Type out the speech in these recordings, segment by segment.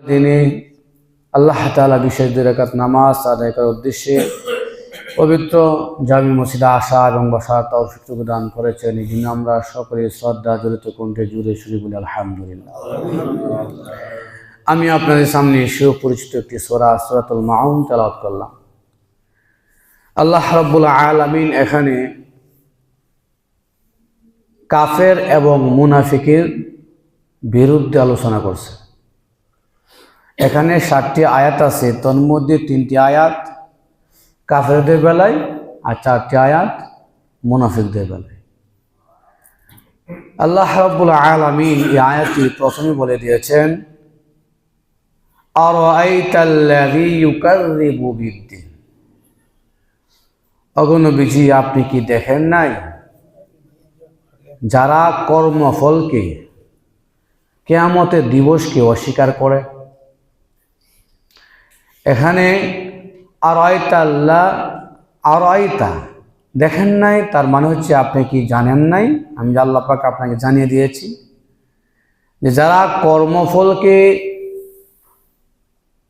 দিনে আল্লাহ তাআলা বিশেষ 2 রাকাত নামাজ আদায় করার উদ্দেশ্যে পবিত্র জামি মসজিদে আসা এবং বসার তৌফিক দান করেছেন। এই জন্য আমরা সকলে শ্রদ্ধা জড়িত কণ্ঠে জুড়ে শুরু বলি আলহামদুলিল্লাহ। আমি আপনাদের সামনে সুপরিচিত একটি সূরা সূরাতুল মাউন তেলাওয়াত করলাম। আল্লাহ রাব্বুল আলামিন এখানে কাফের এবং মুনাফিকের বিরুদ্ধে আলোচনা করছে। এখানে 7টি আয়াত আছে, তার মধ্যে 3টি আয়াত কাফেরদের বেলায় আর 4টি আয়াত মুনাফিকদের বেলায়। আল্লাহ রাব্বুল আলামিন এই আয়াতটি প্রথমে বলে দিয়েছেন, আরাআইতাল্লাযী ইউকাযযিবু বিদ্দীন। ওগো নবীজি, আপনি কি দেখেন নাই যারা কর্মফলকে, কিয়ামতের দিবসকে অস্বীকার করে? এখানে আরাআইতা দেখেন নাই, তার মানে হচ্ছে আপনি কি জানেন নাই? আমি আল্লাহ পাক আপনাকে জানিয়ে দিয়েছি যে যারা কর্মফলকে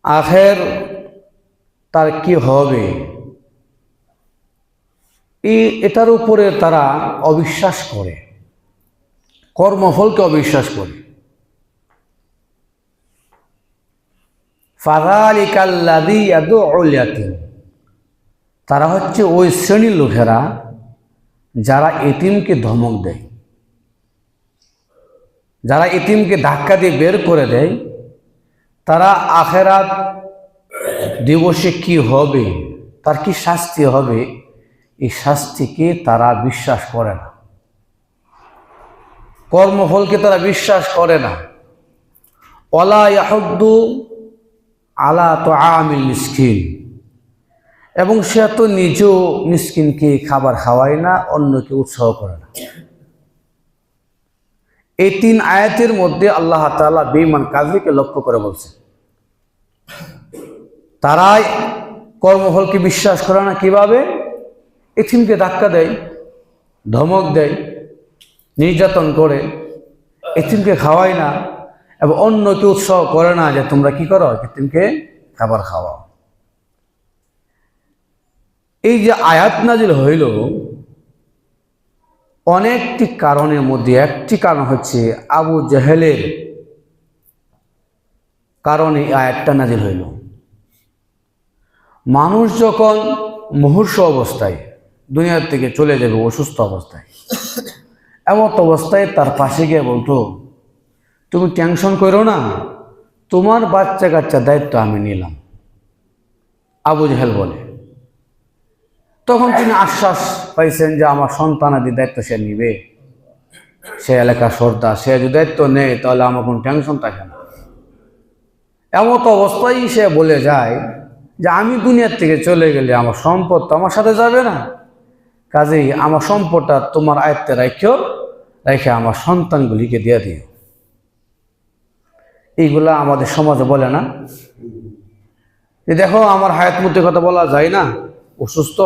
আখের তার কি হবে এটার উপরে তারা অবিশ্বাস করে, কর্মফলকে অবিশ্বাস করে। ফাযালিকাল্লাযী ইয়াদউল ইয়াতীম, তারা হচ্ছে ওই শ্রেণীর লোকেরা যারা এতিমকে ধমক দেয়, যারা এতিমকে ধাক্কা দিয়ে বের করে দেয়। তারা আখিরাত দিবসে কি হবে, তার কি শাস্তি হবে, এই শাস্তিকে তারা বিশ্বাস করে না, কর্মফলকে তারা বিশ্বাস করে না। ওয়ালা ইয়াহুদ্দু আলা তুআমিল মিসকিন, এবং সে তো নিজেও মিসকিনকে খাবার খাওয়ায় না, অন্যকে উৎসাহ করে না। এই 3 আয়াতের মধ্যে আল্লাহ তাআলা বেঈমান কাফিরকে লক্ষ্য করে বলছে, তারাই কর্মফলকে বিশ্বাস করে না। কিভাবে? এতিমকে ধাক্কা দেয়, ধমক দেয়, নির্যাতন করে, এতিমকে খাওয়ায় না এবং অন্যকে উৎসাহ করে না যে তোমরা কি করো, এতিমকে খাবার খাওয়াও। এই যে আয়াত নাজিল হইল, অনেকটি কারণের মধ্যে একটি কারণ হচ্ছে আবু জেহেলের কারণে আয়াতটা নাজিল হইল। মানুষ যখন মুমূর্ষ অবস্থায় দুনিয়ার থেকে চলে যাবে, অসুস্থ অবস্থায়, এমন অবস্থায় তার পাশে গিয়ে বলতো, তুমি টেনশন করো না, তোমার বাচ্চা কাচ্চার দায়িত্ব আমি নিলাম। আবু জেহেল বলে। তখন তিনি আশ্বাস পাইছেন যে আমার সন্তানাদি দায়িত্ব সে নিবে, সে এলাকার সর্দার, সে যদি দায়িত্ব নেয় তাহলে আমার কোনো টেনশন থাকে না। এমন অবস্থায় সে বলে যায় যে আমি দুনিয়ার থেকে চলে গেলে আমার সম্পদ তো আমার সাথে যাবে না, কাজেই আমার সম্পদটা তোমার আয়ত্তে রেখে আমার সন্তানগুলিকে দিয়ে দিও। এইগুলা আমাদের সমাজে বলে না যে দেখো আমার হায়াত মধ্যে কথা বলা যায় না, অসুস্থ,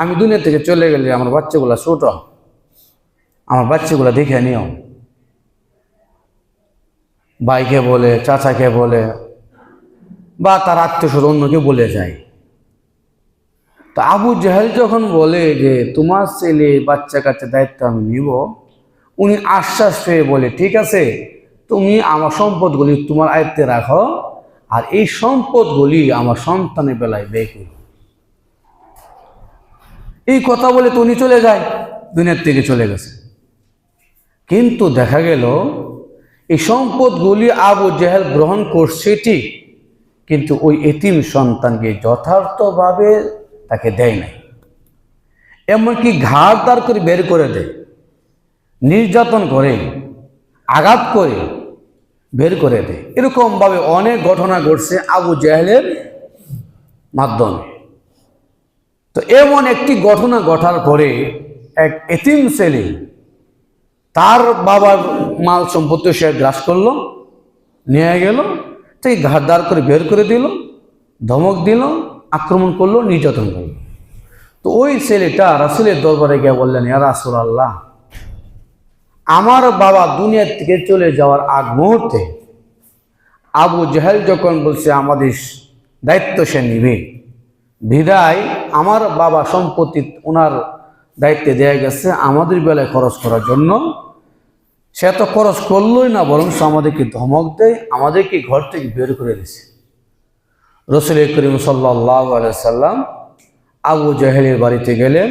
আমি দুনিয়া থেকে চলে গেলে আমার বাচ্চাগুলা ছোট, আমার বাচ্চাগুলা দেখে নিও। ভাইকে বলে, চাচাকে বলে, বা তার আত্মীয় স্বজন অন্যকে বলে যায়। তো আবু জেহেল যখন বলে যে তোমার ছেলে বাচ্চা কাচ্চা দায়িত্ব আমি নিব, উনি আশ্বাস পেয়ে বলে ঠিক আছে, তুমি আমার সম্পদগুলি তোমার আয়ত্তে রাখো, আর এই সম্পদগুলি আমার সন্তানের বেলায় ব্যয় করো। এই কথা বলে তো উনি চলে যায়, দুনিয়ার থেকে চলে গেছে। কিন্তু দেখা গেল এই সম্পদগুলি আবু জেহেল গ্রহণ করছে ঠিক, কিন্তু ওই এতিম সন্তানকে যথার্থভাবে তাকে দেয় নাই। এমনকি ঘাড় দাঁড় করে বের করে দেয়, নির্যাতন করে, আঘাত করে বের করে দেয়। এরকমভাবে অনেক ঘটনা ঘটছে আবু জেহেলের মাধ্যমে। তো এমন একটি ঘটনা ঘটার পরে এক এতিম ছেলে তার বাবার মাল সম্পত্তি সে গ্রাস করলো, নিয়ে গেল, তাই ঘাড় দাঁড় করে বের করে দিল, ধমক দিল, আক্রমণ করলো, নির্যাতন করলো। তো ওই ছেলেটা রাসূলের দরবারে গিয়ে বললেন, ইয়া রাসূলুল্লাহ, আমার বাবা দুনিয়া থেকে চলে যাওয়ার আগ মুহূর্তে আবু জেহেল যখন বলছে আমাদের দায়িত্ব সে নিবে, বিদায় আমার বাবা সম্পত্তি ওনার দায়িত্বে দেয়া গেছে আমাদের বেলায় খরচ করার জন্য, সে তো খরচ করলই না, বরং আমাদেরকে ধমক দেয়, আমাদেরকে ঘর থেকে বের করে দিয়েছে। রাসূল করিম সাল্লাল্লাহু আলাইহি সাল্লাম আবু জেহেলের বাড়িতে গেলেন,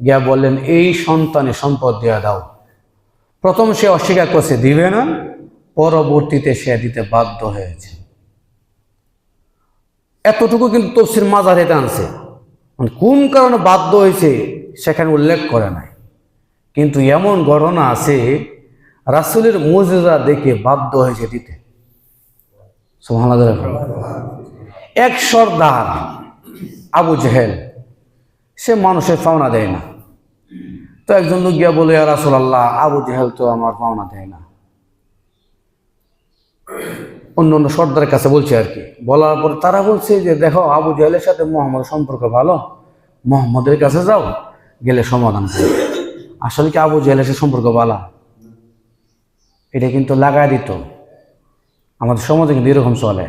গিয়া বললেন এই সন্তানের সম্পদ দেয়া দাও। প্রথম সে অস্বীকার করছে, দিবে না, পরবর্তীতে সে দিতে বাধ্য হয়েছে। এতটুকু কিন্তু তাফসীর মাজার এটা আনছে, কোন কারণে বাধ্য হয়েছে সেখানে উল্লেখ করে নাই, কিন্তু এমন ঘটনা আছে রাসূলের মুজিজা দেখে বাধ্য হয়েছে দিতে। সুবহানাল্লাহ। এক সর্দার আবু জেহেল, সে মানুষের পাওনা দেয় না, তো একজন লোক গিয়া বলে, ইয়া রাসূলুল্লাহ, আবু জেহেল তো আমার পাওনা দেয় না। অন্য অন্য সর্দারের কাছে বলছে আর কি, বলার পর তারা বলছে যে দেখো আবু জেহেলের সাথে মুহাম্মদের সম্পর্ক ভালো, মুহাম্মদের কাছে যাও, গেলে সমাধান করো। আসলে কি আবু জেহেলের সাথে সম্পর্ক ভালো? এটা কিন্তু লাগায় দিত, আমাদের সমাজে কিন্তু এরকম চলে,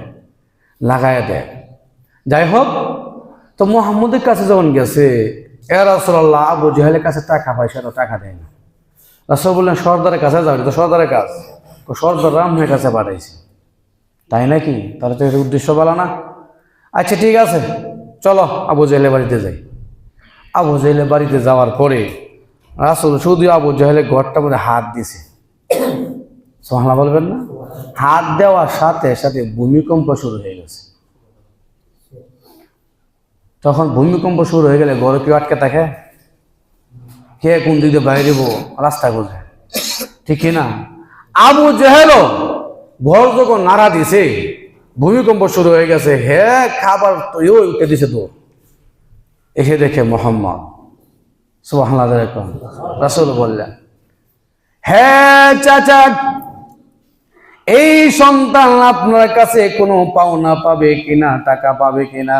লাগায় দেয়। যাই হোক, তো মুহাম্মদের কাছে যখন গেছে, ইয়া রাসূলুল্লাহ, আবু জেহেলের কাছে টাকা পয়সা তো টাকা দেয় না। রাসূল বললেন সর্দারের কাছে যাও, তো সর্দারের কাজ, তো সর্দার রামের কাছে পাঠাইছে। তাই নাকি? তাহলে তো এর উদ্দেশ্য ভালো না। আচ্ছা ঠিক আছে, চলো আবু জেহেলের বাড়িতে যাই। আবু জেহেলের বাড়িতে যাওয়ার পরে রাসূল শুধু আবু জেহেলের ঘরটার মধ্যে হাত দিছে, সুবহানাল্লাহ বলবেন না? হাত দেওয়ার সাথে সাথে ভূমিকম্প শুরু হয়ে গেছে। তখন ভূমিকম্প শুরু হয়ে গেলে ঘরে কেউ আটকে থাকে? কে কোন দিকে বাইরে দিব, রাস্তা বোঝে, ঠিক না? আবু জেহেলও ঘর যখন নাড়া দিছে, ভূমিকম্প শুরু হয়ে গেছে, হে খাবার তো উঠে দিছে, তো এসে দেখে মুহাম্মদ, সুবহানাল্লাহ। রাসূল বললেন, হ্যাঁ চাচা, এই সন্তান আপনার কাছে কোনো পাওনা পাবে কিনা, টাকা পাবে কিনা?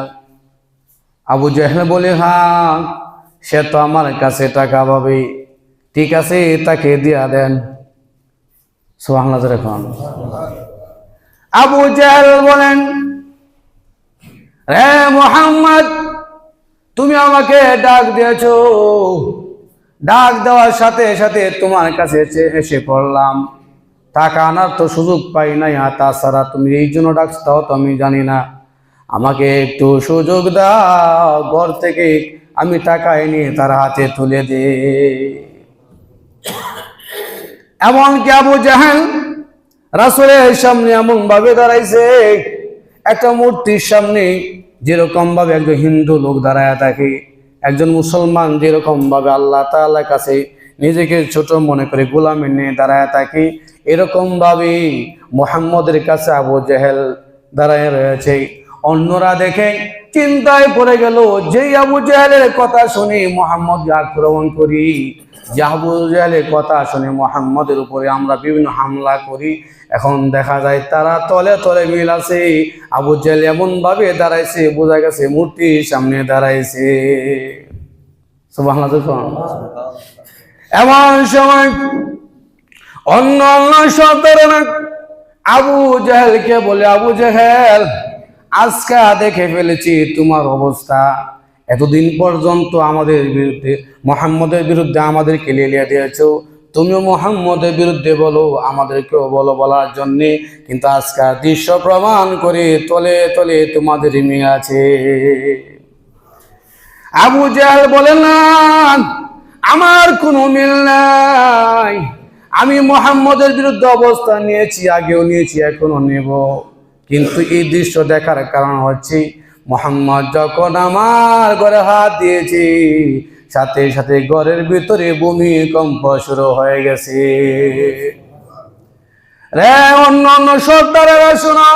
আবু জেহেল বলে, হ্যাঁ সে তো আমার কাছে টাকা পাবে। ঠিক আছে, তাকে দিয়া দেন। সুবহানাল্লাহ। আবু জেহেল বলেন, রে মুহাম্মদ, তুমি আমাকে ডাক দিয়েছো, ডাক দেওয়ার সাথে সাথে তোমার কাছে এসে পড়লাম, টাকা আনার তো সুযোগ পাই নাই, তাছাড়া তুমি এই জন্য ডাকছো তো আমি জানি না, আমাকে একটু সুযোগ দাও, ঘর থেকে আমি টাকা এনে তার হাতে তুলে দে। এমনকি আবু জেহেল রাসূলের সামনে এমন ভাবে দাঁড়াইছে, একটা মূর্তির সামনে যেরকম ভাবে একজন হিন্দু লোক দাঁড়ায় থাকে, একজন মুসলমান যেরকম ভাবে আল্লাহ তাআলার কাছে নিজেকে ছোট মনে করে গোলামি নিয়ে দাঁড়ায় থাকে, এরকম ভাবে মুহাম্মদের কাছে আবু জেহেল দাঁড়ায় রয়েছে। অন্যরা দেখে চিন্তায় পড়ে গেল, যেই আবু জেহেলের কথা শুনে মুহাম্মদ আক্রমণ করি, যে আবু জেহেলের কথা শুনে মুহাম্মদের উপরে আমরা বিভিন্ন হামলা করি, এখন দেখা যায় তারা তলে তলে মিল আছে। আবু জেহেল এমন ভাবে দাঁড়াইছে, বোঝা গেছে মূর্তির সামনে দাঁড়াইছে। সুবহানাল্লাহ। এমন সময় অন্য অন্য সর্দারেরা আবু জেহেলকে বলে, আবু জেহেল, আজকে দেখে ফেলেছি তোমার অবস্থা, এতদিন পর্যন্ত আমাদের বিরুদ্ধে, মুহাম্মদের বিরুদ্ধে আমাদেরকে লেলিয়ে দিয়েছো, তুমিও মুহাম্মদের বিরুদ্ধে বলো, আমাদেরকেও বলো বলার জন্যে, কিন্তু আজকাল দৃশ্য প্রমাণ করে তলে তলে তোমাদের মিল আছে। আবু জেহেল বলে, না, আমার কোনো মিল নাই, আমি মুহাম্মদের বিরুদ্ধে অবস্থান নিয়েছি, আগেও নিয়েছি, এখনো নেব, কিন্তু এই দৃশ্য দেখার কারণ হচ্ছে মুহাম্মদ যখন আমার ঘরে হাত দিয়েছে, সাথে সাথে ঘরের ভিতরে ভূমিকম্প শুরু হয়ে গেছে। রে অন্য অন্য সর্দারেরা শোনো,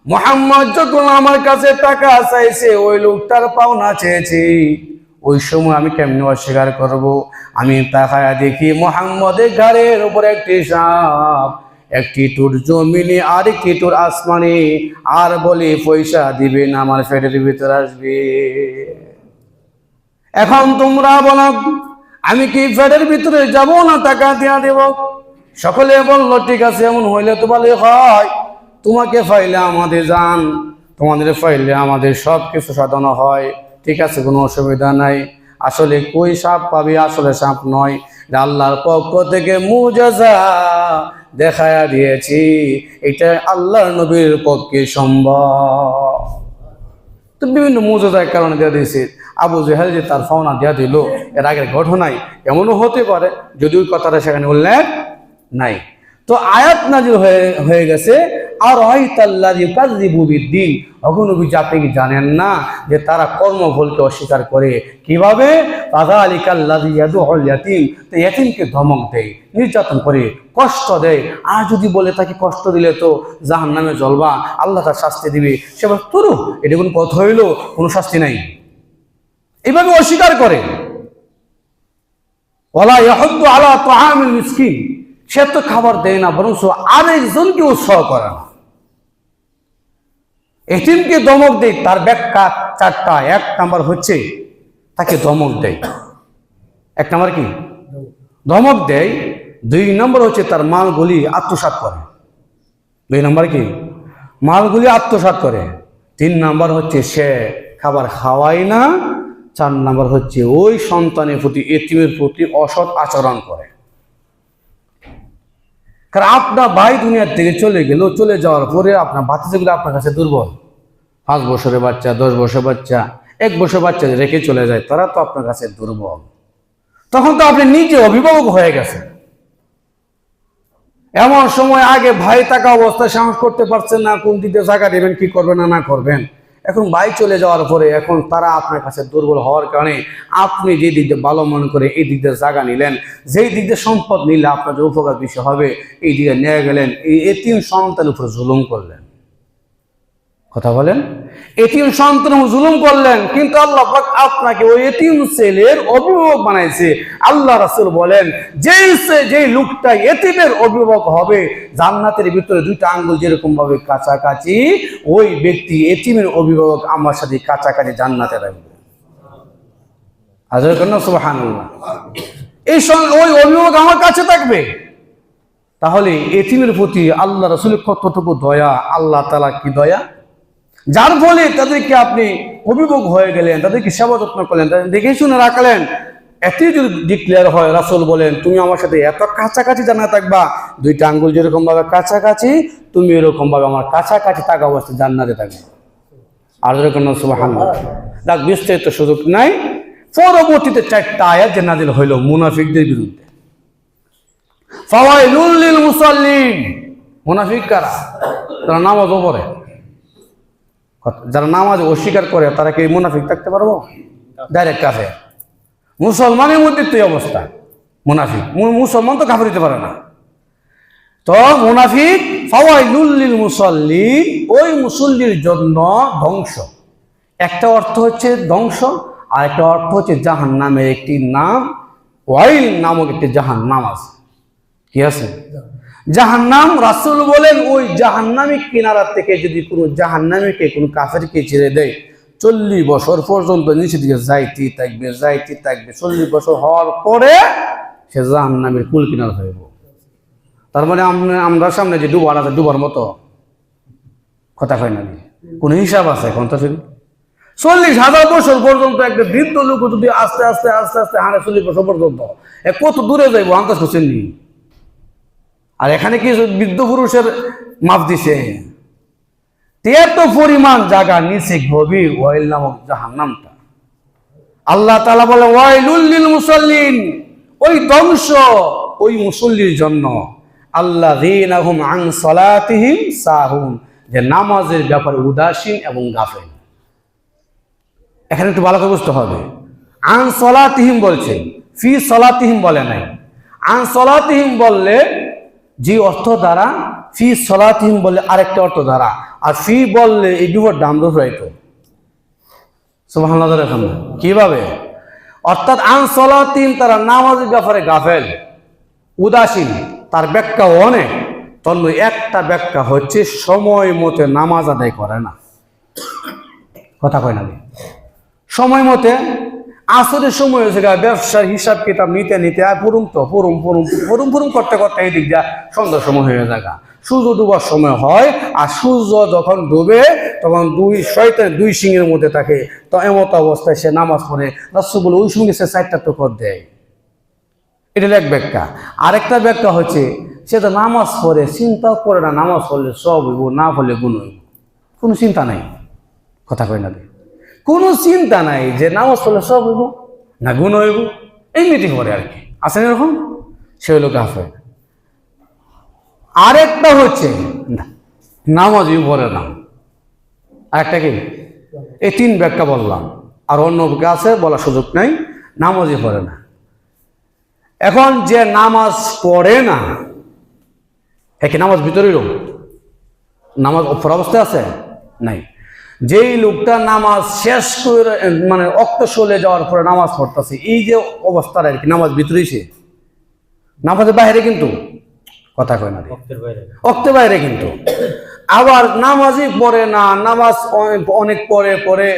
মুহাম্মদ যখন আমার কাছে টাকা চাইছে, ওই লোকটার পাওনা চেয়েছি, ওই সময় আমি কেমনে অস্বীকার করব? আমি তাকায়া দেখি মুহাম্মদের ঘাড়ের উপর একটি সাপ, একটি টুর জমিনে আর একটি টুর আসমানে, আর বলি পয়সা দিবেন আমার পেটের ভিতর আসবে। এখন তোমরা বলো, আমি কি পেটের ভিতরে যাব না টাকা দিয়া দেব? সকলে বলল, ঠিক আছে, এমন হইলে তো ভালো হয়, তোমাকে পাইলে আমাদের জান, তোমাদের পাইলে আমাদের সব কিছু সাধনা হয়, ঠিক আছে, কোনো অসুবিধা নাই। আসলে কই সাপ পাবি, আসলে সাপ নয়, আল্লাহর পক্ষ থেকে মুজিজা দেখায়া দিয়েছি, এটা আল্লাহর নবীর পক্ষে সম্ভব। তো বিভিন্ন মুজিজার কারণে দেওয়া দিয়েছে। আবু জেহেল যে তার ফাওনা দেওয়া দিল, এর আগের ঘটনায় এমনও হতে পারে, যদিও কথাটা সেখানে উল্লেখ নাই। তো আয়াত নাজিল হয়ে গেছে, আর বিদ্দিন, অগনবী আপনি কি জানেন না যে তারা কর্মফলকে অস্বীকার করে কিভাবে? ইয়াতীমকে ধমক দেয়, নির্যাতন করে, কষ্ট দেয়। আর যদি বলে তাকে কষ্ট দিলে তো জাহান্নামে জ্বলবা, আল্লাহ তার শাস্তি দিবে, সে বলে তোর এটা কোনো কথা হইল, কোনো শাস্তি নাই, এইভাবে অস্বীকার করে। ওয়ালা ইয়াহুদ্দু আলা তাআমিল মিসকিন, সে তো খাবার দেয় না, বরং আরেকজনকে উৎসাহ করে না। এতিমকে ধমক দেয়, তার ব্যাখ্যা চারটা। এক নাম্বার হচ্ছে তাকে ধমক দেয়, এক নাম্বার কি ধমক দেয়। দুই নম্বর হচ্ছে তার মালগুলি আত্মসাৎ করে, দুই নম্বর কি মালগুলি আত্মসাৎ করে। তিন নম্বর হচ্ছে সে খাবার খাওয়ায় না। চার নম্বর হচ্ছে ওই সন্তানের প্রতি, এতিমের প্রতি অসৎ আচরণ করে। কারণ আপনার ভাই দুনিয়ার থেকে চলে গেল, চলে যাওয়ার পরে আপনার বাচ্চাগুলো আপনার কাছে দুর্বল, 5 বছরের বাচ্চা, 10 বছরের বাচ্চা, 1 বছর বাচ্চা রেখে চলে যায়, তারা তো আপনার কাছে দুর্বল। তখন তো আপনি নিজে অভিভাবক হয়ে গেছেন। এমন সময় আগে ভাই থাকা অবস্থায় সাহস করতে পারছেন না কোন দিকে জায়গা দেবেন, কি করবেন না করবেন। এখন ভাই চলে যাওয়ার পরে এখন তারা আপনার কাছে দুর্বল হওয়ার কারণে আপনি যে দিক দিয়ে ভালো মনে করে এই দিক দিয়ে জায়গা নিলেন, যেই দিক দিয়ে সম্পদ নিলে আপনার যে উপকার বিষয় হবে এই দিকে নিয়ে গেলেন, এই এতিম সন্তানের উপর জুলুম করলেন। কথা বলেন, এতিম সন্তান জুলুম করলেন, কিন্তু আল্লাহ পাক আপনাকে ওই এতিম ছেলের অভিভাবক বানাইছে। আল্লাহ রাসূল বলেন, যেই লোকটা এতিমের অভিভাবক হবে, জান্নাতের ভিতরে 2টা আঙ্গুল যেরকম ভাবে কাছাকাছি, ওই ব্যক্তি এতিমের অভিভাবক আমার সাথে কাছাকাছি জান্নাতে রাখবে। আজকে কেন সুবহানাল্লাহ, ওই অভিভাবক আমার কাছে থাকবে। তাহলে এতিমের প্রতি আল্লাহ রাসূলের কতটুকু দয়া, আল্লাহ তাআলা কি দয়া, যার ফলে তাদেরকে আপনি অভিভাবক হয়ে গেলেন, তাদেরকে সেবা যত্ন করলেন, তাদের দেখে শুনে রাখলেন। এটি যদি ডিক্লেয়ার হয়, রাসূল বলেন তুমি আমার সাথে এত কাছাকাছি জানা থাকবা, 2টা আঙ্গুল যেরকম ভাবে কাছাকাছি, তুমি এরকম ভাবে আমার কাছাকাছি থাকা অবস্থায় জান্নাতে থাকবে। আর যেরকম সুবহানাল্লাহ। দেখ, বিস্তারিত সুযোগ নাই। পরবর্তীতে 4টা আয়াত যে নাজিল হইল মুনাফিকদের বিরুদ্ধে। ফাওয়াইলুল লিল মুসাল্লিন, মুনাফিক কারা? তারা নামাজও পড়ে। যারা নামাজ অস্বীকার করে তারা কি মুনাফিক থাকতে পারবো? ডাইরেক্ট কাফের। মুসলমানের মধ্যে তো এই অবস্থা, মুনাফিক। মুসলমান তো কাফের হতে পারে না। তো মুনাফিক ফাওয়াইলুল লিল মুসাল্লিন, ওই মুসল্লির জন্য ধ্বংস। একটা অর্থ হচ্ছে ধ্বংস, আর একটা অর্থ হচ্ছে জাহান্নামের একটি নাম। ওয়াইল নামক একটি জাহান্নাম আছে। কি আছে? জাহান্নাম। রাসূল বলেন ওই জাহান্নামী কিনারা থেকে যদি কোনো জাহান্নামীকে, কোনো কাফেরকে ছেড়ে দেয়, 40 বছর পর্যন্ত নিচে দিকে যাইতে থাকবে, 40 বছর হওয়ার পরে সে জাহান্নামের কুল কিনারা হইব। তার মানে আমরা সামনে যে ডুবার আছে, ডুবার মতো কথা হয় না, কোন হিসাব আছে এখন? তো 40,000 বছর পর্যন্ত একটা বৃদ্ধ লোক যদি আস্তে আস্তে আস্তে আস্তে হাঁটে 40 বছর পর্যন্ত, কত দূরে যাইব আন্দাজ করছেন নি? আর এখানে কি বৃদ্ধ পুরুষের মাপ দিছে? এত পরিমাণ জায়গা নিচে গভীর ওয়াইল নামক জাহান্নামটা। আল্লাহ তাআলা বলে ওয়াইলুল লিল মুসাল্লিন, ওই ধ্বংস ওই মুসল্লির জন্য, আল্লাযীনা হুম আন সালাতিহিম সাহুন, যে নামাজের ব্যাপারে উদাসীন এবং গাফেল। এখানে একটু ভালো করে বুঝতে হবে। আন সালাতিহিম বলছে, ফি সালাতিহিম বলে নাই। আন সালাতিহিম বললে যে অর্থ দ্বারা, ফি সালাতিহিম বললে আরেকটা অর্থ দ্বারা, আর ফি বললে এই দুটোর দাম রাইতো। সুবহানাল্লাহ। এখন কিভাবে? অর্থাৎ আন সালাতিহিম, তারা নামাজের ব্যাপারে গাফেল, উদাসীন। তার ব্যাখ্যা অনেক, তন্ন একটা ব্যাখ্যা হচ্ছে সময় মতে নামাজ আদায় করে না। কথা কয় না? সময় মতে আসরের সময় হয়েছে গা, ব্যবসার হিসাব কিতাব নিতে নিতে পুরুম করতে করতে এই দিক যা সন্ধ্যার সময় হয়ে যায়। সূর্য ডুবার সময় হয়, আর সূর্য যখন ডুবে তখন দুই সিংহের মধ্যে থাকে। তো এমত অবস্থায় সে নামাজ পড়ে, রাসূল বলে ওই সঙ্গে সে 4টা টোকর দেয়। এটা এক ব্যাখ্যা। আরেকটা ব্যাখ্যা হচ্ছে সে তো নামাজ পড়ে, চিন্তাও করে না নামাজ পড়লে সব হইব, না পড়লে গুণ হইব, কোনো চিন্তা নাই। কথা কয় না, কোনো চিন্তা নাই যে নামাজ পড়লে সব হইব না গুণ হইব, এমনিতেই করে আর কি। আসেন এরকম, সে হইল কাফের। আরেকটা হচ্ছে নামাজই পড়ে না। আরেকটা কি, এই 3 ব্যাখ্যা বললাম, আর অন্য আছে বলার সুযোগ নাই। নামাজই পড়ে না। এখন যে নামাজ পড়ে না, একে নামাজ ভিতরে লোক নামাজ অপর অবস্থায় আছে নাই। যেই লোকটা নামাজ শেষ করে মানে অক্ত চলে যাওয়ার পরে নামাজ পড়তেছে, এই যে অবস্থাটা আর কি, নামাজ ভিতরেই সে, নামাজের বাইরে কিন্তু। কথা কয় না, অক্তের বাইরে কিন্তু। আবার নামাজই পড়ে না, নামাজ অনেক পরে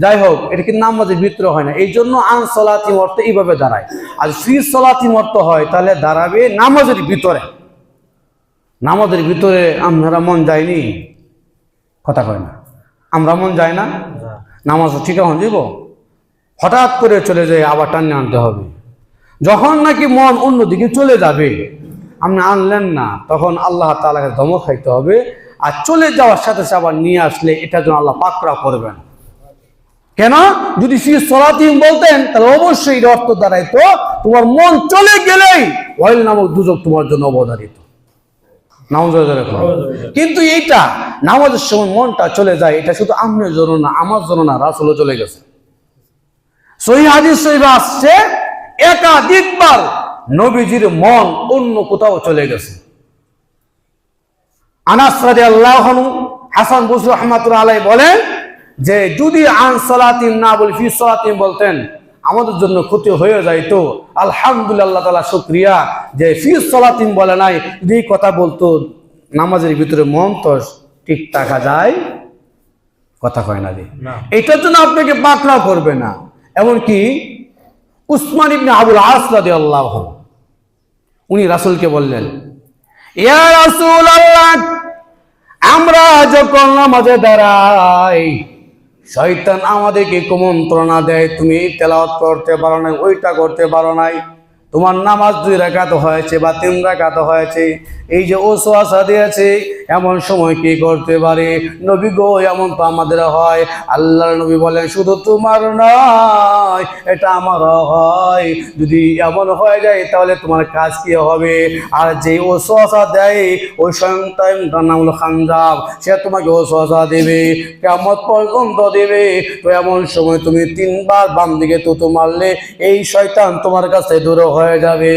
যাই হোক, এটা কিন্তু নামাজের ভিতরে হয় না। এই জন্য আন সলাতিম অর্থ এইভাবে দাঁড়ায়। আর ফি সলাতিম অর্থ হয় তাহলে দাঁড়াবে নামাজের ভিতরে। নামাজের ভিতরে আমরা মন যায়নি, কথা কয় না, আমরা মন যায় না, নামাজ ঠিক এখন দিব, হঠাৎ করে চলে যায়, আবার টানে আনতে হবে। যখন নাকি মন অন্যদিকে চলে যাবে, আপনি আনলেন না, তখন আল্লাহ তাআলাকে ধমক খাইতে হবে। আর চলে যাওয়ার সাথে সাথে আবার নিয়ে আসলে এটার জন্য আল্লাহ পাকড়াও করবেন। কেন? যদি ফি সলাতিহিম বলতেন তাহলে অবশ্যই এর অর্থ দাঁড়াইতো তোমার মন চলে গেলেই ওয়াইল নামক দুজক তোমার জন্য অবধারিত। কিন্তু এইটা নামাজের সময় মনটা চলে যায়, এটা শুধু আপনার জন্য না, আমার জন্য না, রাসূলও চলে গেছে। সহিহ হাদিস শরীফে আসছে একাধিকবার নবীজির মন অন্য কোথাও চলে গেছে। আনাস রাদিয়াল্লাহু আনহু, হাসান বসরি রাহমাতুল্লাহ আলাইহি বলেন যে যদি আন সালাতিন না বলে ফি সালাতিন বলতেন আমাদের জন্য ক্ষতি হয়ে যাইতো। আলহামদুলিল্লাহ, আল্লাহ তাআলা শুকরিয়া যে ফি সালাতিন বলে নাই। যদি কথা বলতো নামাজের ভিতরে মন তো ঠিক থাকা যায়। কথা কয় না যে এটার জন্য আপনাকে পাকড়াও করবে না। এমনকি উসমান ইবনে আবুল আস রাদিয়াল্লাহু আনহু, উনি রাসূলকে বললেন, ইয়া রাসূলুল্লাহ, আমরা যখন নামাজে দাঁড়াই শয়তান আমাদেরকে কুমন্ত্রণা দেয়, তুমি তেলাওয়াত করতে পারো নাই, ওইটা করতে পারো নাই, তোমার নামাজ 2 রাকাত হয়েছে বা 3 রাকাত হয়েছে, এই যে ওয়াসওয়াসা দিয়েছে, এমন সময় কি করতে পারে? নবী গো, এমন তো আমাদের হয়। আল্লাহর নবী বলেন শুধু তোমার নয়, এটা আমারও হয়। যদি এমন হয়ে যায় তাহলে তোমার কাজ কি হবে? আর যে ওয়াসওয়াসা দেয় ওই শয়তানটার নাম হলো খানজাব, সে তোমাকে ওয়াসওয়াসা দেবে, কিয়ামত পর্যন্ত দেবে। তো এমন সময় তুমি 3 বার বাম দিকে তুতু মারলে এই শয়তান তোমার কাছে দূর হয়ে যাবে।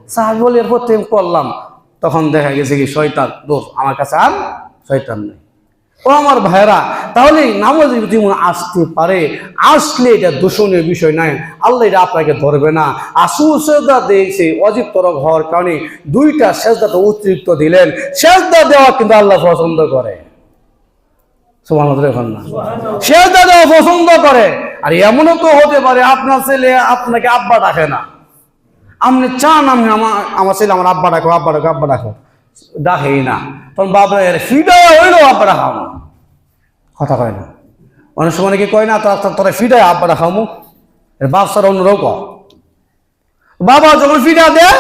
সাহাবী বলে এরপর তেম করলাম, তখন দেখা গেছে কি শয়তান দোষ আমার কাছে আর শয়তান নেই। ও আমার ভাইরা, তাহলে নামাজে যদি আসতে পারে, আসলে এটা দূষণীয় বিষয় নাই, আল্লাহ এটা আপনাকে ধরবে না। আসল সেজদা দিয়েছে ওয়াজিব তরক হওয়ার কারণে 2টা সেজদাতে অতিরিক্ত দিলেন। সেজদা দেওয়া কিন্তু আল্লাহ পছন্দ করে। সুবহানাল্লাহ, সেজদা দেওয়া পছন্দ করে। আর এমনও তো হতে পারে আপনার ছেলে আপনাকে আব্বা ডাকে না, আপনি চান আমি আমার ছেলে আমার আব্বা ডাকো, আব্বা ডাকো, আব্বা ডাকো, ডাকেই না, তখন বাবা ফিডা হইলো আব্বা ডাকাও। কথা কয় না, অনেক সময় কি কয় না তোরা ফিডায় আব্বা ডাকাও, বাচ্চারা অন্যরাও কয়। বাবা যখন ফিডা দেয়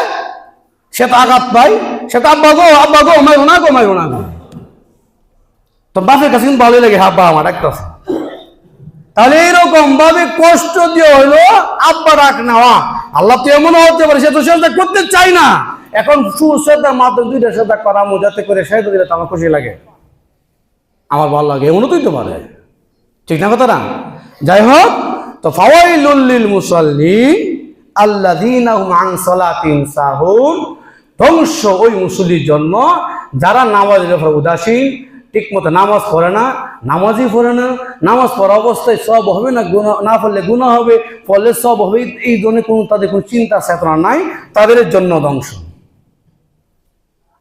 সে তো আঘাত পায়, সে তো আব্বা গো মাইরো না গো, মাইরো না গো। তো বাপের কাছে কিন্তু ভালোই লাগে, আব্বা আমার একটা। তাহলে এইরকম ভাবে কষ্ট দিয়ে হইলো আব্বা ডাক নেওয়া। আল্লাহ তো এমনও হতে পারে সে তো সেজদা করতে চাই না, এখন সুশ্রদ্ধার মাধ্যমে 2টা সেজদা করা যাতে করে সেজদা দিলে তো আমার খুশি লাগে, আমার ভালো লাগে, এমনও তুই তো পারে, ঠিক না কথাটা? যাই হোক, তো ফাওয়াইলুল লিল মুসাল্লিন আল্লাযীনা হুম আন সালাতিহিম সাহুন, ধ্বংস ওই মুসল্লির জন্য যারা নামাজের ব্যাপারে উদাসীন, ঠিক মতো নামাজ পড়ে না, নামাজই পড়ে না, নামাজ পড়া অবস্থায় সব হবে না, গুনাহ না পড়লে গুনাহ হবে, পড়লে সব হবে, এই জন্য তাদের কোনো চিন্তা চেতনা নাই, তাদের জন্য ধ্বংস।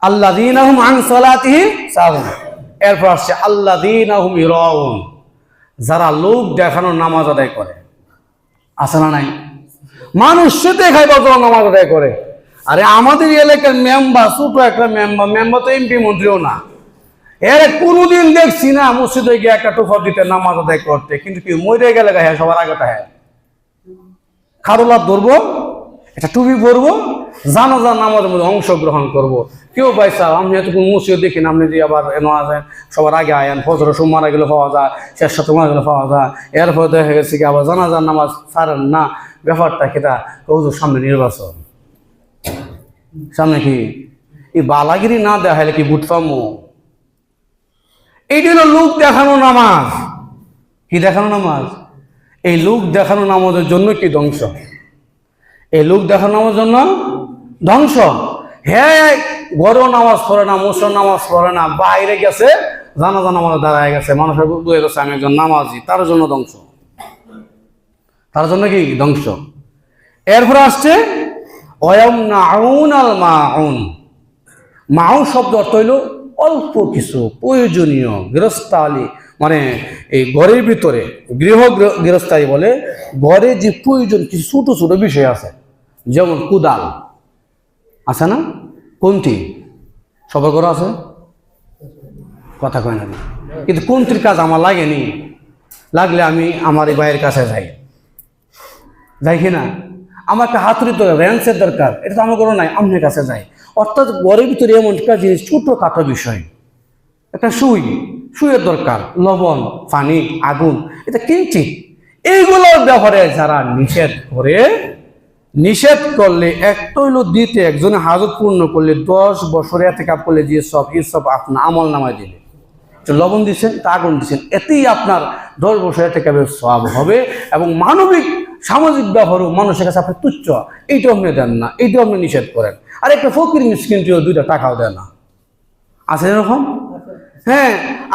আল্লাযীনা হুম আন সালাতিহিম সাহুন, এরপর আসছে আল্লাযীনা হুম ইরাউন, যারা লোক দেখানোর নামাজ আদায় করে। আছে না নাই? মানুষ সেতে খাই কত নামাজ আদায় করে। আরে আমাদের এলাকার মেম্বার, ছোট একটা মেম্বার তো এমপি মন্ত্রীও না, এর কোনোদিন দেখছি না মসজিদে গিয়ে একটা টোফা দিতে নামাজ আদায় করতে। কিন্তু কি মরে গেলে হ্যাঁ সবার আগেটা হ্যাঁ খারুলাপ ধরবো, একটা টুপি পরবো, জানাজার নামাজের মধ্যে অংশগ্রহণ করবো। কেউ ভাই স্যার আমি এতটুকু মসজিদ দেখি না, আপনি যে আবার এনে আসেন সবার আগে আয়েন, ফজর সময় মারা গেলে পাওয়া যায়, শেষ সাথে মারা গেলে পাওয়া যায়, এরপরে দেখা গেছে কি আবার জানাজার নামাজ ছাড়েন না। ব্যাপারটা কেটা কৌজোর সামনে নির্বাচন, সামনে কি এই বালাগিরি না দেখাইলে কি বুট পামো? এইটা হলো লোক দেখানো নামাজ। কি দেখানো নামাজ? এই লোক দেখানো নামাজের জন্য কি ধ্বংস, এই লোক দেখানো নামাজের জন্য ধ্বংস। হ্যাঁ বড় নামাজ পড়ে না, মুসর নামাজ পড়ে না, বাইরে গেছে জানাজা নামাজে দাঁড়ায় গেছে, মানুষের বুঝে গেছে আমি একজন নামাজি, তার জন্য ধ্বংস, তার জন্য কি ধ্বংস। এরপরে আসছে মাউন শব্দ অর্থ হইল অল্প কিছু প্রয়োজনীয় গৃহস্থালি, মানে এই ঘরের ভিতরে গৃহস্থালি বলে ঘরে যে প্রয়োজন কিছু ছোট ছোট বিষয় আছে, যেমন কুদাল আছে না, কোনটি সবার ঘরে আছে, কথা কয় না, কিন্তু কোনটির কাজ আমার লাগেনি, লাগলে আমি আমার এই ভাইয়ের কাছে যাই কিনা, আমার একটা হাতুড়ি তো র্যান্সের দরকার, এটা তো আমার ঘরে নাই, আপনার কাছে যাই। অর্থাৎ ঘরের ভিতরে এমন একটা জিনিস ছোটখাটো বিষয়, একটা সুইয়ের দরকার, লবণ, পানি, আগুন, এটা কিঞ্চিত, এইগুলোর ব্যাপারে যারা নিষেধ করলে একটা হইলো দিতে, একজনে হাজত পূর্ণ করলে 10 বছরে এতেকাপ করলে যে সব এই সব আপনার আমল নামায় দিলে, লবণ দিচ্ছেন তা আগুন দিচ্ছেন, এতেই আপনার 10 বছর এতেকাপের সওয়াব হবে। এবং মানবিক সামাজিক ব্যাপারও মানুষের কাছে আপনি তুচ্ছ, এইটাও আপনি দেন না, এইটাও আপনি নিষেধ করেন। আর একটা ফকির মিসকিনটিও 2টা টাকাও দেয় না, আছে এরকম? হ্যাঁ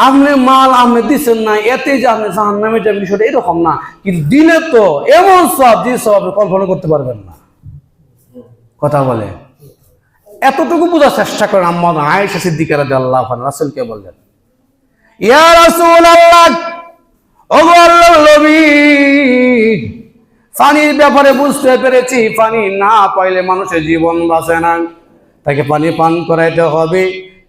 আপনি মাল আপনি দিচ্ছেন না, এতে যে আপনি জাহান্নামে যান বিষয়টা এরকম না, কিন্তু দিলে তো এমন সব যে সব আপনি কল্পনা করতে পারবেন না। কথা বলে এতটুকু বোঝার চেষ্টা করেন। আম্মা আয়েশা সিদ্দিকা রাদিয়াল্লাহু আনহা রাসূলকে বললেন, ইয়া রাসূলুল্লাহ, ওগো আল্লাহর নবী, পানির ব্যাপারে বুঝতে পেরেছি পানি না পাইলে মানুষের জীবন বাঁচে না, তাকে পানি পান করাইতে হবে।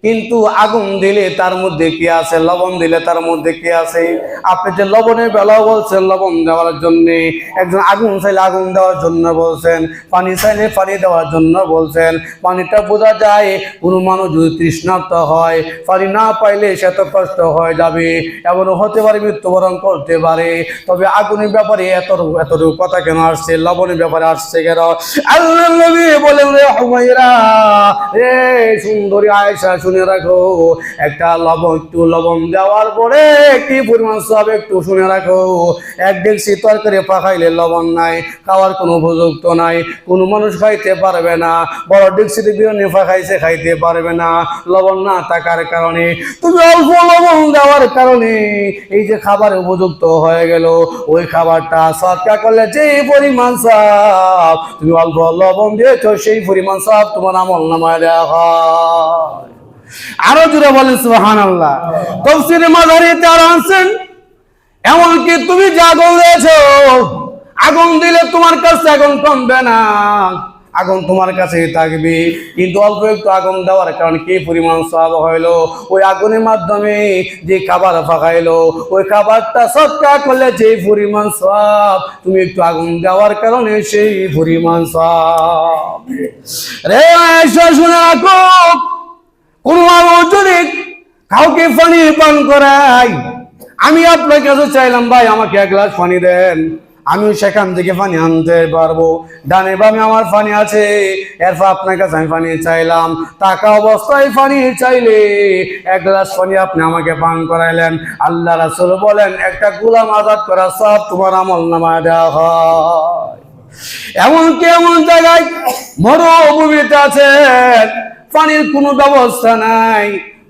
কিন্তু আগুন দিলে তার মধ্যে কি আছে, লবণ দিলে তার মধ্যে কি আছে? আপনি যে লবণের বেলাও বলছেন লবণ দেওয়ার জন্য, একজন আগুন চাইলে আগুন দেওয়ার জন্য বলছেন, পানি চাইলে পানি দেওয়ার জন্য বলছেন। পানিটা বোঝা যায় কোনো মানুষ যদি তৃষ্ণার্ত হয়, পানি না পাইলে সে তো কষ্ট হয়ে যাবে, এমন হতে পারে মৃত্যুবরণ করতে পারে। তবে আগুনের ব্যাপারে এতটুকু কথা কেন আসছে, লবণের ব্যাপারে আসছে কেন? আল্লাহ নবী বলেন, রে হুমায়রা, রে সুন্দরী আয়েশা, শুনে রাখো, একটা একটু লবণ দেওয়ার পরে কি পরিমাণ সব একটু শুনে রাখো। 1 ডেকচি তরকারি পাকাইলে লবণ নাই, খাওয়ার কোনো উপযুক্ত নাই, কোনো মানুষ খাইতে পারবে না। বড় ডেকচিতে বিরিয়ানি পাকাইছে, খাইতে পারবে না, লবণ না থাকার কারণে। তুমি অল্প লবণ দেওয়ার কারণে এই যে খাবার উপযুক্ত হয়ে গেল, ওই খাবারটা সৎকার করলে যে পরিমাণ সব তুমি অল্প লবণ দিয়েছ, সেই পরিমাণ সব তোমার আমলনামায় দেওয়া হয়। আরো জুড়ে বলেন সুবহানাল্লাহ। তাফসীরে মাদারিতে আর আনছেন, এমনকি তুমি যে আগুন দিয়েছো, আগুন দিলে তোমার কাছে আগুন কমবে না, আগুন তোমার কাছে থাকবে, কিন্তু অল্প একটু আগুন দেওয়ার কারণে কি পরিমাণ সওয়াব হইলো। ওই আগুনের মাধ্যমে যে খাবার পাকাইলো, ওই খাবারটা সৎকার করলে যে পরিমাণ সওয়াব, তুমি একটু আগুন দেওয়ার কারণে সেই পরিমাণ সওয়াব। রে আয়েশা, শুনে রাখো, কোন মানুষ যদি কাউকে পানি পান করাই, আমি আপনার কাছে চাইলাম ভাই আমাকে 1 গ্লাস পানি দেন, আমি সেখান থেকে পানি আনতে পারবো, ডানে বামে আমার পানি আছে, এরপর আপনার কাছে আমি পানি চাইলাম, টাকা অবস্থায় পানি চাইলে 1 গ্লাস পানি আপনি আমাকে পান করাইলেন। আল্লাহ রাসূল বলেন, একটা গোলাম আজাদ করা সব তোমার আমলনামায় দেওয়া হয়। এমনকি এমন জায়গায় মরুভূমিতে আছে, পানির কোনো ব্যবস্থা নাই,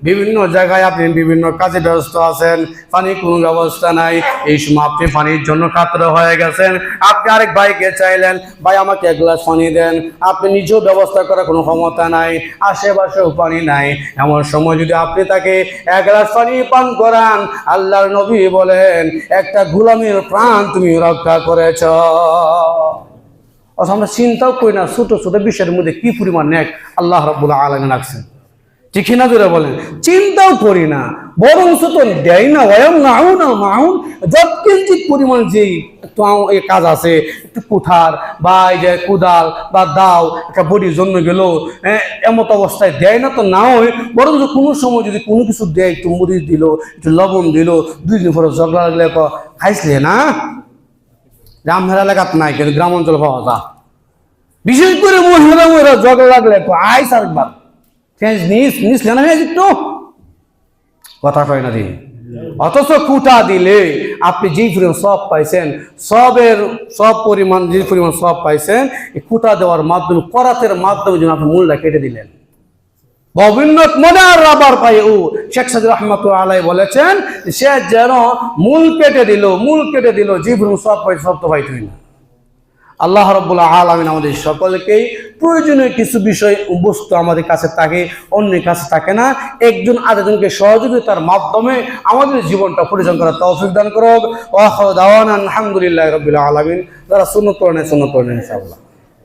বিভিন্ন জায়গায় আপনি বিভিন্ন কাজে ব্যস্ত আছেন, পানির কোনো ব্যবস্থা নাই, এই সময় আপনি পানির জন্য কাতর হয়ে গেছেন। আপনি আরেক ভাইকে চাইলেন, ভাই আমাকে এক গ্লাস পানি দেন, আপনি নিজেও ব্যবস্থা করার কোনো ক্ষমতা নাই, আশেপাশেও পানি নাই। এমন সময় যদি আপনি তাকে এক গ্লাস পানি পান করান, আল্লাহর নবী বলেন একটা গোলামের প্রাণ তুমি রক্ষা করেছ। অথচ আমরা চিন্তাও করি না ছোট ছোট বিষয়ের মধ্যে কি পরিমাণ নেক আল্লাহ রাব্বুল আলামিন রাখছেন, ঠিক না? জোরে বলেন, চিন্তাও করি না, বরং তো দেয় না। ওয়াম নাউন মাউন যৎকিঞ্চিত পরিমাণ যেই একটু এই কাজ আছে, একটু কুঠার বা এই যে কোদাল বা দাও একটা বডির জন্য গেল, এমত অবস্থায় দেয় না তো না হয়, বরং কোনো সময় যদি কোনো কিছু দেয়, একটু মরিচ দিল, একটু লবণ দিল, 2 দিন পরে ঝগড়া লাগলে খাইছিলে না। গ্রামের এলাকাত নাই, কিন্তু গ্রাম অঞ্চল পাওয়া যা। বিশেষ করে মহিলা ঝগড়া লাগলে আইস আরেকবার নিস না একটু কথা কয় না দিন। অথচ কুটা দিলে আপনি যে পরিমাণ সব পাইছেন, সব পরিমাণ যে পরিমাণ সব পাইছেন, এই কুটা দেওয়ার মাধ্যমে, করাতের মাধ্যমে যেন আপনি মূলটা কেটে দিলেন। ববিন্নত মনার রাবার পায়ে ও শেখ সাদি রহমাতুল্লাহ আলাইহি বলেছেন, সে যেন মূল কেটে দিল, যে পরিমাণ সব পাই সব তো পাইতই না। আল্লাহ রাব্বুল আলামিন আমাদের সকলকেই প্রয়োজনীয় কিছু বিষয় বস্তু আমাদের কাছে থাকে, অন্যের কাছে থাকে না, একজন আরেকজনকে সহযোগিতার মাধ্যমে আমাদের জীবনটা পরিচালনা করার তৌফিক দান করুক। ওয়া আখিরু দাওয়ানা আলহামদুলিল্লাহি রাব্বিল আলামিন। যারা সুন্নাত পড়েন ইনশাআল্লাহ।